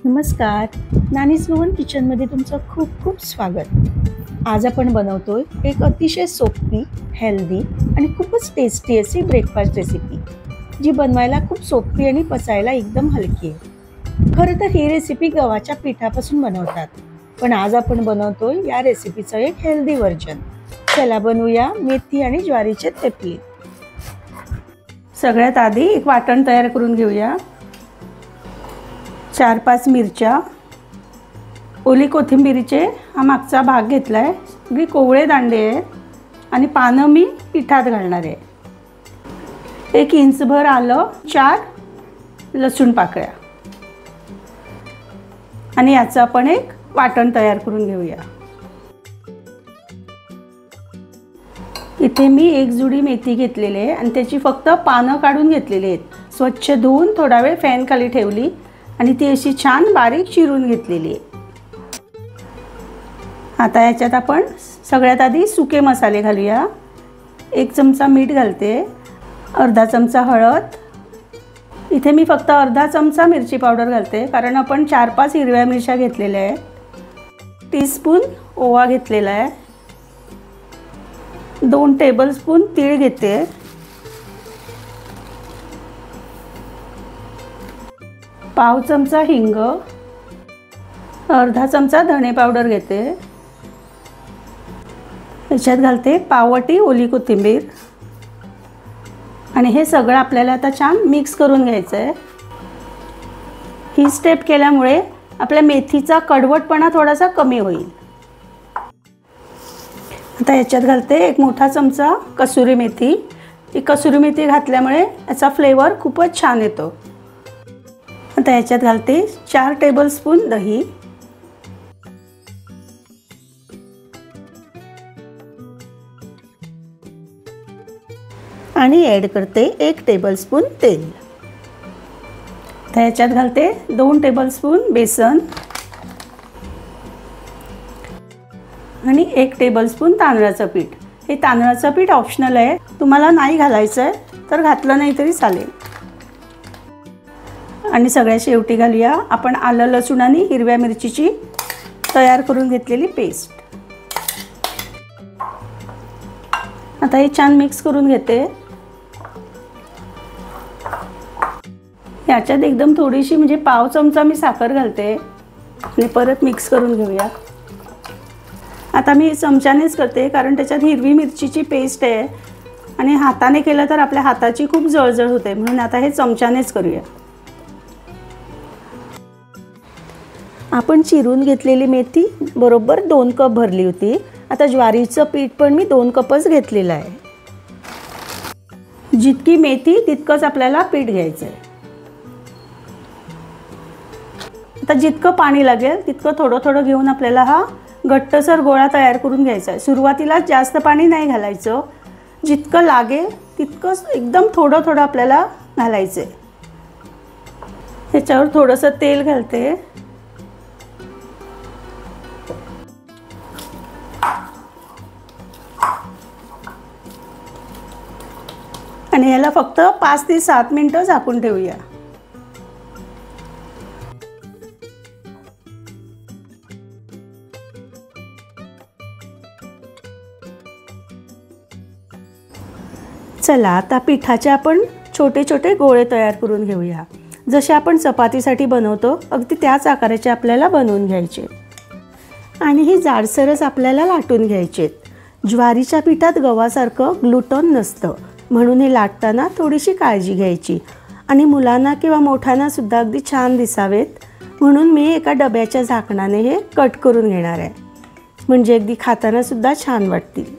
नमस्कार. नानीज भुवन किचनमध्ये तुमचं खूप खूप स्वागत. आज आपण बनवतोय एक अतिशय सोपी, हेल्दी आणि खूपच टेस्टी अशी ब्रेकफास्ट रेसिपी, जी बनवायला खूप सोपी आणि पचायला एकदम हलकी आहे. खरं तर ही रेसिपी गव्हाच्या पिठापासून बनवतात, पण आज आपण बनवतोय या रेसिपीचं एक हेल्दी व्हर्जन. चला बनवूया मेथी आणि ज्वारीचे थेपले. सगळ्यात आधी एक वाटण तयार करून घेऊया. 4-5 मिरच्या, ओली कोथिंबीरीचे हा मागचा भाग घेतला आहे, सगळी कोवळे दांडे आहे आणि पानं मी पिठात घालणार आहे. 1 इंचभर आलं, 4 लसूण पाकळ्या आणि याचं आपण एक वाटण तयार करून घेऊया. इथे मी 1 जुडी मेथी घेतलेली आहे आणि त्याची फक्त पानं काढून घेतलेली आहेत. स्वच्छ धुवून थोडा वेळ फॅन खाली ठेवली आणि ती अशी छान बारीक चिरून घेतलेली आहे. आता याच्यात आपण सगळ्यात आधी सुके मसाले घालूया. 1 चमचा मीठ घालते, अर्धा चमचा हळद. इथे मी फक्त अर्धा चमचा मिरची पावडर घालते, कारण आपण 4-5 हिरव्या मिरच्या घेतलेल्या आहेत. टीस्पून ओवा घेतलेला आहे. 2 टेबलस्पून तीळ घेते. पाव चमचा हिंग, अर्धा चमचा धणे पावडर घेते. याच्यात घालते पाववाटी ओली कोथिंबीर आणि हे सगळं आपल्याला आता छान मिक्स करून घ्यायचं आहे. ही स्टेप केल्यामुळे आपल्या मेथीचा कडवटपणा थोडासा कमी होईल. आता याच्यात घालते 1 मोठा चमचा कसुरी मेथी. ही कसुरी मेथी घातल्यामुळे याचा फ्लेवर खूपच छान येतो. आता याच्यात घालते 4 टेबलस्पून दही आणि ॲड करते 1 टेबलस्पून तेल. आता याच्यात घालते 2 टेबलस्पून बेसन आणि 1 टेबलस्पून तांदळाचं पीठ. हे तांदळाचं पीठ ऑप्शनल आहे, तुम्हाला नाही घालायचं आहे तर घातलं नाही तरी चालेल. आणि सगळ्या शेवटी घालूया आपण आलं लसूण आणि हिरव्या मिरचीची तयार करून घेतलेली पेस्ट. आता हे छान मिक्स करून घेते. याच्यात एकदम थोडीशी म्हणजे पाव चमचा मी साखर घालते आणि परत मिक्स करून घेऊया. आता मी चमच्यानेच करते, कारण त्याच्यात हिरवी मिरचीची पेस्ट आहे आणि हाताने केलं तर आपल्या हाताची खूप जळजळ होते, म्हणून आता हे चमच्यानेच करूया. आपण चिरून घेतलेली मेथी बरोबर 2 कप भरली होती. आता ज्वारीचं पीठ पण मी 2 कपच घेतलेलं आहे. जितकी मेथी तितकंच आपल्याला पीठ घ्यायचं आहे. आता जितकं पाणी लागेल तितकं थोडं थोडं घेऊन आपल्याला हा घट्टसर गोळा तयार करून घ्यायचा आहे. सुरुवातीला जास्त पाणी नाही घालायचं, जितकं लागेल तितकंच एकदम थोडं थोडं आपल्याला घालायचं आहे. ह्याच्यावर थोडंसं तेल घालते. आणि याला फक्त 5 ते 7 मिनिटं झाकून ठेवूया. चला आता पिठाचे आपण छोटे छोटे गोळे तयार करून घेऊया. जसे आपण चपातीसाठी बनवतो अगदी त्याच आकाराचे आपल्याला बनवून घ्यायचे आणि हे जाडसरच आपल्याला लाटून घ्यायचे. ज्वारीच्या पिठात गव्हासारखं ग्लुटन नसतं, म्हणून हे लाटताना थोडीशी काळजी घ्यायची. आणि मुलांना किंवा मोठ्यांना सुद्धा अगदी छान दिसावेत, म्हणून मी एका डब्याच्या झाकणाने हे कट करून घेणार आहे, म्हणजे अगदी खाताना सुद्धा छान वाटतील.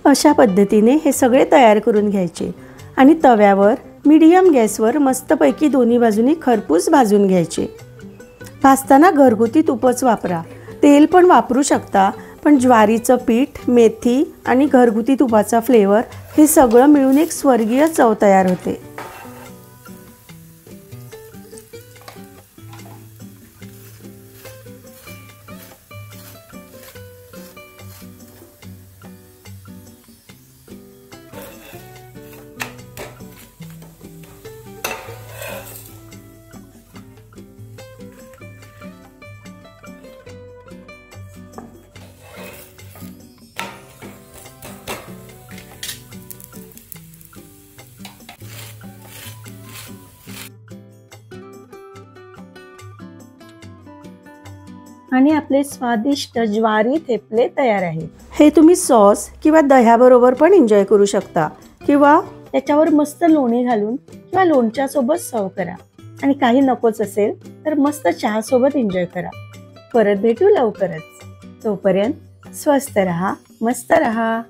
अशा पद्धतीने हे सगळे तयार करून घ्यायचे आणि तव्यावर मीडियम गॅसवर मस्तपैकी दोन्ही बाजूनी खरपूस भाजून घ्यायचे. भाजताना घरगुती तूपच वापरा, तेल पण वापरू शकता, पण ज्वारीचं पीठ, मेथी आणि घरगुती तुपाचा फ्लेवर हे सगळं मिळून एक स्वर्गीय चव तयार होते. आणि आपले स्वादिष्ट ज्वारी थेपले तयार आहेत. हे तुम्ही सॉस किंवा दह्याबरोबर पण एन्जॉय करू शकता किंवा त्याच्यावर मस्त लोणी घालून किंवा लोणच्या सोबत सर्व करा. आणि काही नकोच असेल तर मस्त चहा सोबत एन्जॉय करा. परत भेटू लवकरच. तोपर्यंत स्वस्त रहा, मस्त रहा.